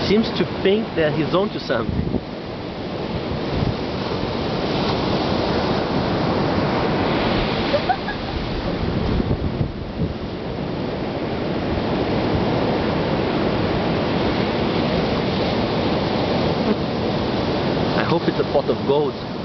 Seems to think that he's onto something. I hope it's a pot of gold.